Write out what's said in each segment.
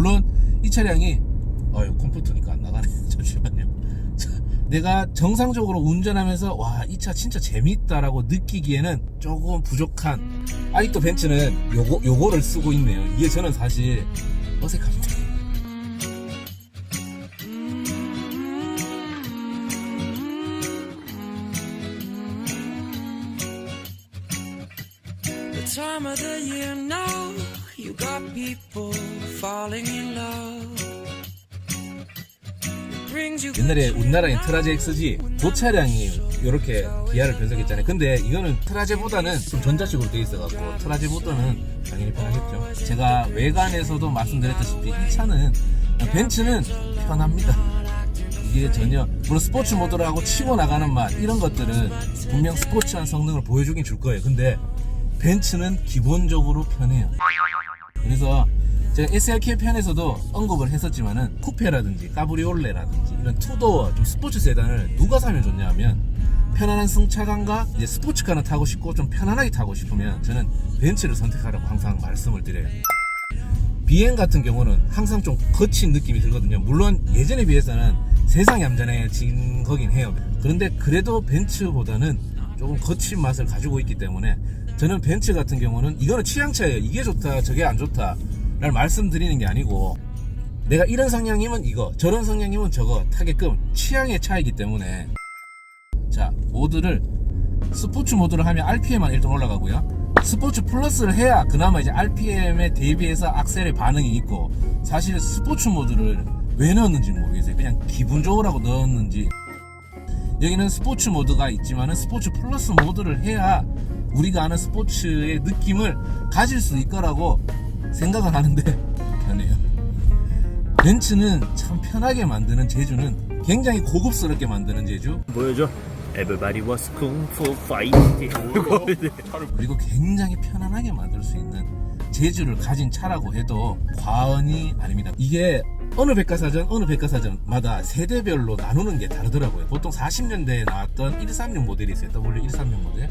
물론 이 차량이 컴퓨터니까 안 나가네. 잠시만요. 내가 정상적으로 운전하면서 와, 이 차 진짜 재밌다라고 느끼기에는 조금 부족한, 아직도 벤츠는 요거를 쓰고 있네요. 이게 저는 사실 어색합니다. Time of the year now, you got people falling in love. 옛날에 우리나라에 트라제 XG 그 차량이 이렇게 기아를 변속했잖아요. 근데 이거는 트라제보다는 좀 전자식으로 되어 있어갖고 트라제보다는 당연히 편하겠죠. 제가 외관에서도 말씀드렸다시피 이 차는, 벤츠는 편합니다. 이게 전혀, 물론 스포츠 모드로 하고 치고 나가는 맛, 이런 것들은 분명 스포츠한 성능을 보여주긴 줄 거예요. 근데 벤츠는 기본적으로 편해요. 그래서 제가 SRK 편에서도 언급을 했었지만은 쿠페라든지 카브리올레라든지 이런 투도어 좀 스포츠 세단을 누가 사면 좋냐 하면, 편안한 승차감과 이제 스포츠카는 타고 싶고 좀 편안하게 타고 싶으면 저는 벤츠를 선택하라고 항상 말씀을 드려요. BM 같은 경우는 항상 좀 거친 느낌이 들거든요. 물론 예전에 비해서는 세상이 얌전해진 거긴 해요. 그런데 그래도 벤츠보다는 조금 거친 맛을 가지고 있기 때문에 저는 벤츠 같은 경우는, 이거는 취향차예요. 이게 좋다 저게 안 좋다 를 말씀드리는 게 아니고, 내가 이런 성향이면 이거, 저런 성향이면 저거 타게끔 취향의 차이기 때문에. 자, 모드를 스포츠 모드를 하면 RPM만 일단 올라가고요. 스포츠 플러스를 해야 그나마 이제 RPM에 대비해서 악셀의 반응이 있고, 사실 스포츠 모드를 왜 넣었는지 모르겠어요. 그냥 기분 좋으라고 넣었는지. 여기는 스포츠 모드가 있지만은 스포츠 플러스 모드를 해야 우리가 아는 스포츠의 느낌을 가질 수 있거라고 생각은 하는데 편해요. 벤츠는 참 편하게 만드는 재주는 굉장히 고급스럽게 만드는 재주. 보여줘. Everybody was kung fu fighting. 그리고 굉장히 편안하게 만들 수 있는 재주를 가진 차라고 해도 과언이 아닙니다. 이게 어느 백과사전마다 세대별로 나누는 게 다르더라고요. 보통 40년대에 나왔던 136 모델이 있어요. W136 모델.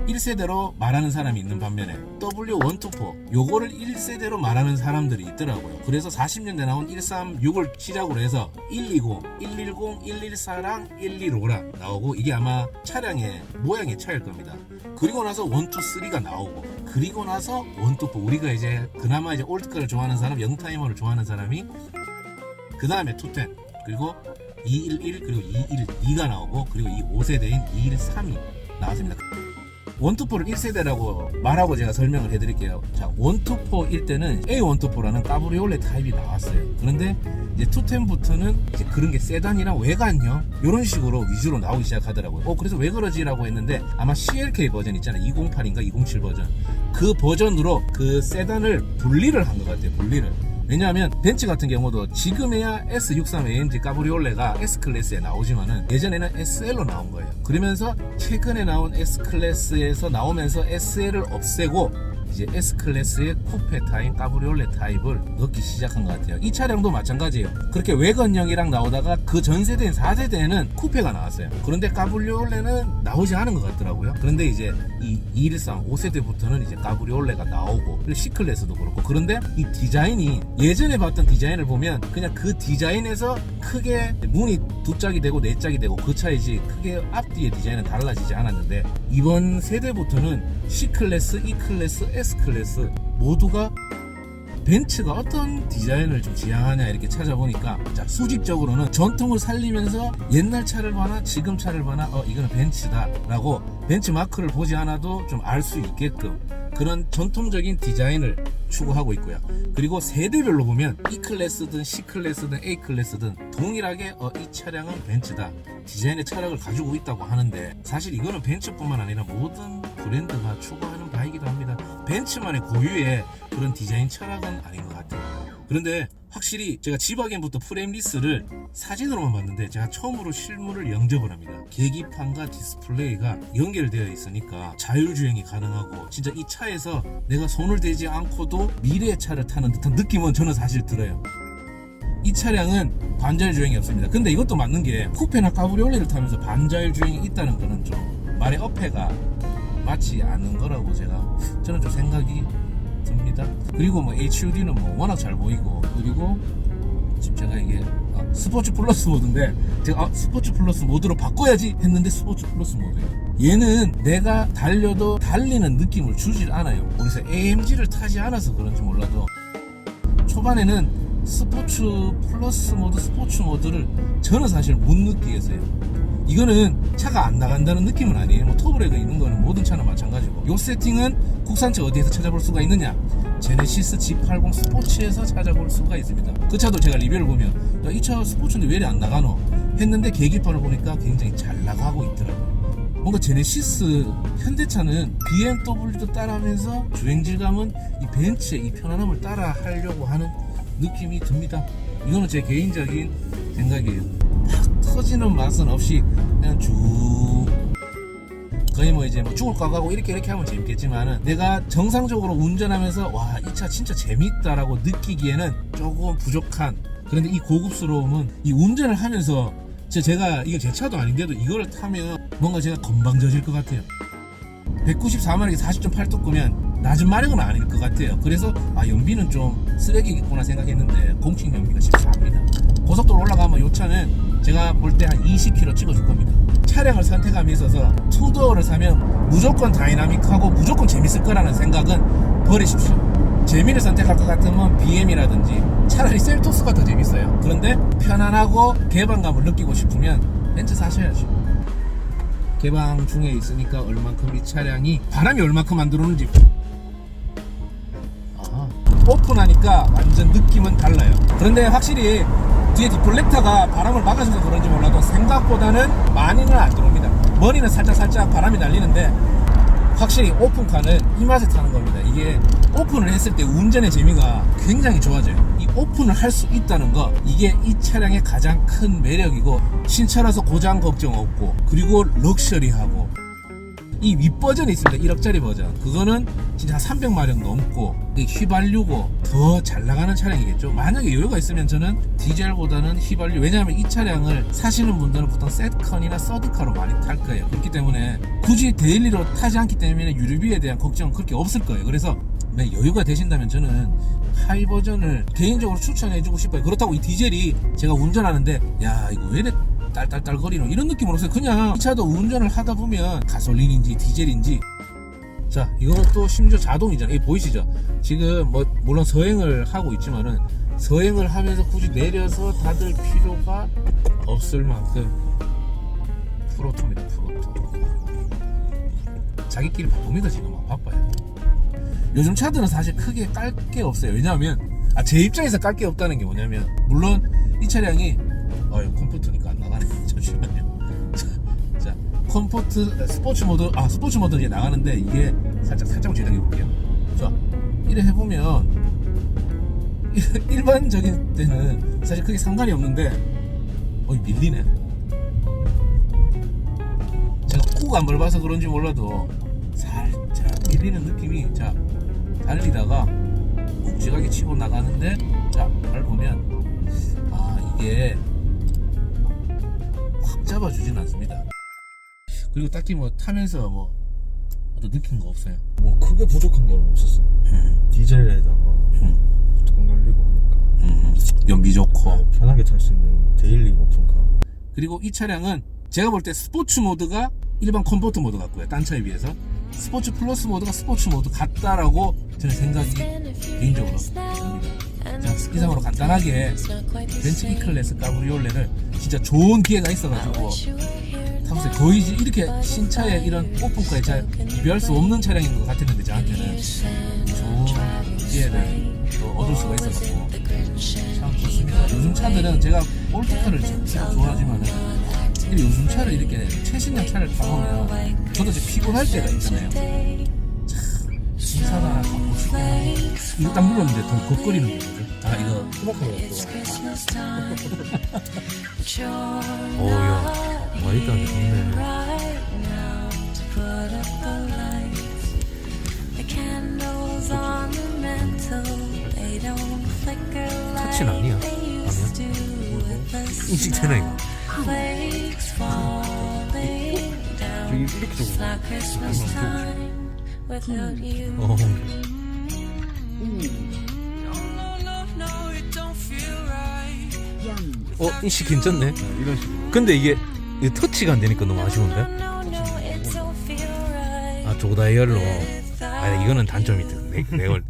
1세대로 말하는 사람이 있는 반면에 W124 요거를 1세대로 말하는 사람들이 있더라고요. 그래서 40년대 나온 136을 시작으로 해서 120, 110, 114랑 115랑 나오고, 이게 아마 차량의 모양의 차이일 겁니다. 그리고 나서 123가 나오고, 그리고 나서 124, 우리가 이제 그나마 이제 올드카를 좋아하는 사람, 영타이머를 좋아하는 사람이, 그 다음에 210, 그리고 211, 그리고 212가 나오고, 그리고 이 5세대인 213이 나왔습니다. 124를 1세대라고 말하고 제가 설명을 해드릴게요. 자, 124일 때는 A124라는 카브리올레 타입이 나왔어요. 그런데 이제 210부터는 이제 그런 게 세단이랑 외관형 이런 식으로 위주로 나오기 시작하더라고요. 그래서 왜 그러지라고 했는데, 아마 CLK 버전 있잖아요. 208인가 207 버전. 그 버전으로 그 세단을 분리를 한 것 같아요. 분리를. 왜냐하면 벤츠 같은 경우도 지금에야 S63 AMG 카브리올레가 S클래스에 나오지만은 예전에는 SL로 나온 거예요. 그러면서 최근에 나온 S클래스에서 나오면서 SL을 없애고 이제 S클래스의 쿠페 타입, 카브리올레 타입을 넣기 시작한 것 같아요. 이 차량도 마찬가지예요. 그렇게 외건형이랑 나오다가 그 전세대인 4세대에는 쿠페가 나왔어요. 그런데 카브리올레는 나오지 않은 것 같더라고요. 그런데 이제 이 213 5세대부터는 이제 카브리올레가 나오고, 그리고 C클래스도 그렇고. 그런데 이 디자인이 예전에 봤던 디자인을 보면 그냥 그 디자인에서 크게 문이 두 짝이 되고 네 짝이 되고 그 차이지, 크게 앞뒤의 디자인은 달라지지 않았는데, 이번 세대부터는 C클래스, E클래스, S클래스 모두가 벤츠가 어떤 디자인을 좀 지향하냐 이렇게 찾아보니까, 자, 수직적으로는 전통을 살리면서 옛날 차를 봐나 지금 차를 봐나 이거는 벤츠다 라고 벤츠 마크를 보지 않아도 좀 알 수 있게끔 그런 전통적인 디자인을 추구하고 있고요. 그리고 세대별로 보면 E클래스든 C클래스든 A클래스든 동일하게 이 차량은 벤츠다, 디자인의 철학을 가지고 있다고 하는데, 사실 이거는 벤츠뿐만 아니라 모든 브랜드가 추구하는 바이기도 합니다. 벤츠만의 고유의 그런 디자인 철학은 아닌 것 같아요. 그런데 확실히 제가 지바겐부터 프레임리스를 사진으로만 봤는데, 제가 처음으로 실물을 영접을 합니다. 계기판과 디스플레이가 연결되어 있으니까 자율주행이 가능하고, 진짜 이 차에서 내가 손을 대지 않고도 미래의 차를 타는 듯한 느낌은 저는 사실 들어요. 이 차량은 반자율주행이 없습니다. 근데 이것도 맞는 게, 쿠페나 카브리올레를 타면서 반자율주행이 있다는 거는 좀 말의 어폐가 맞지 않는 거라고 저는 좀 생각이 듭니다. 듭니다. 그리고 뭐 HUD는 뭐 워낙 잘 보이고, 그리고 지금 제가 이게 스포츠 플러스 모드인데 제가 스포츠 플러스 모드로 바꿔야지 했는데 스포츠 플러스 모드예요. 얘는 내가 달려도 달리는 느낌을 주질 않아요. 그래서 AMG를 타지 않아서 그런지 몰라도 초반에는 스포츠 플러스 모드, 스포츠 모드를 저는 사실 못 느끼겠어요. 이거는 차가 안 나간다는 느낌은 아니에요. 뭐 터보레가 있는 거는 모든 차는 마찬가지고, 요 세팅은 국산차 어디에서 찾아볼 수가 있느냐? 제네시스 G80 스포츠에서 찾아볼 수가 있습니다. 그 차도 제가 리뷰를 보면 야, 이 차 스포츠인데 왜 이리 안 나가노? 했는데 계기판을 보니까 굉장히 잘 나가고 있더라고요. 뭔가 제네시스 현대차는 BMW도 따라하면서 주행질감은 이 벤츠의 이 편안함을 따라 하려고 하는 느낌이 듭니다. 이거는 제 개인적인 생각이에요. 팍 터지는 맛은 없이 그냥 쭉 거의 뭐 이제 뭐 죽을 것 같고 이렇게 하면 재밌겠지만은 내가 정상적으로 운전하면서 와, 이 차 진짜 재밌다라고 느끼기에는 조금 부족한, 그런데 이 고급스러움은 이 운전을 하면서 제가 이게 제 차도 아닌데도 이거를 타면 뭔가 제가 건방져질 것 같아요. 194마력에 40.8톱급면 낮은 마력은 아닐 것 같아요. 그래서 연비는 좀 쓰레기겠구나 생각했는데 공식 연비가 14입니다. 고속도로 올라가면 이 차는 제가 볼 때 한 20km 찍어줄 겁니다. 차량을 선택함에 있어서 투도어를 사면 무조건 다이나믹하고 무조건 재밌을 거라는 생각은 버리십시오. 재미를 선택할 것 같으면 BM이라든지 차라리 셀토스가 더 재밌어요. 그런데 편안하고 개방감을 느끼고 싶으면 벤츠 사셔야죠. 개방 중에 있으니까 얼만큼 이 차량이 바람이 얼만큼 안 들어오는지 오픈하니까 완전 느낌은 달라요. 그런데 확실히 뒤에 디플렉터가 바람을 막아줘서 그런지 몰라도 생각보다는 많이는 안 들어옵니다. 머리는 살짝 바람이 날리는데 확실히 오픈카는 이 맛에 타는 겁니다. 이게 오픈을 했을 때 운전의 재미가 굉장히 좋아져요. 이 오픈을 할 수 있다는 거, 이게 이 차량의 가장 큰 매력이고, 신차라서 고장 걱정 없고, 그리고 럭셔리하고, 이 윗버전이 있습니다. 1억짜리 버전. 그거는 진짜 300마력 넘고 휘발유고 더 잘 나가는 차량이겠죠. 만약에 여유가 있으면 저는 디젤보다는 휘발유, 왜냐하면 이 차량을 사시는 분들은 보통 세컨이나 서드카로 많이 탈 거예요. 그렇기 때문에 굳이 데일리로 타지 않기 때문에 유류비에 대한 걱정은 그렇게 없을 거예요. 그래서 여유가 되신다면 저는 하이 버전을 개인적으로 추천해주고 싶어요. 그렇다고 이 디젤이 제가 운전하는데 야, 이거 왜 이래 딸딸딸거리노 이런 느낌으로서 그냥 이 차도 운전을 하다 보면 가솔린인지 디젤인지, 자, 이거는 또 심지어 자동이잖아요. 이게 보이시죠? 지금 뭐 물론 서행을 하고 있지만은 서행을 하면서 굳이 내려서 닫을 필요가 없을 만큼 프로토입니다. 프로토. 자기끼리 바쁩니다. 지금 바빠요. 요즘 차들은 사실 크게 깔 게 없어요. 왜냐하면 제 입장에서 깔 게 없다는 게 뭐냐면, 물론 이 차량이 컴포트니까 안 나가네. 잠시만요. 자, 컴포트 스포츠 모드, 스포츠 모드 이제 나가는데 이게 살짝 조정해 볼게요. 자, 이래 해보면 일반적인 때는 사실 크게 상관이 없는데 밀리네. 제가 꼭 안 밟아서 그런지 몰라도 살짝 밀리는 느낌이, 자, 달리다가 묵직하게 치고 나가는데, 자, 밟으면 이게 확 잡아주진 않습니다. 그리고 딱히 뭐 타면서 뭐 어떤 느낀 거 없어요. 뭐 크게 부족한 건 없었어. 디젤에다가 뚜껑 열리고 하니까 연비 좋고 편하게 탈 수 있는 데일리 오픈카. 그리고 이 차량은 제가 볼 때 스포츠 모드가 일반 컴포트 모드 같고요. 딴 차에 비해서 스포츠 플러스 모드가 스포츠 모드 같다라고 저는 생각이 개인적으로 듭니다. 자, 이상으로 간단하게 벤츠 E클래스 카브리올레를 진짜 좋은 기회가 있어가지고 타보세요. 거의 이렇게 신차의 이런 오픈카에 잘 비교할 수 없는 차량인 것 같았는데 저한테는 좋은 기회를 또 얻을 수가 있어서 참 좋습니다. 요즘 차들은 제가 올드카를 진짜 좋아하지만은 요즘 차를 이렇게 최신형 차를 타보면 저도 이제 피곤할 때가 있잖아요. 참 신차도 하나 갖고 싶고 이거 딱 눌렀는데 더 겁거리는 게 뭐죠? 이거 토마카가 야, 와이드하게 좋네. 터치는 아니야. 인식되나 이거? 저기 이렇게 적어. No, it don't feel right. 인식 괜찮네. 이런 식으로. 근데 이게 터치가 안 되니까 너무 아쉬운데? 아, 조다이얼로. 아, 이거는 단점이 있다. 내걸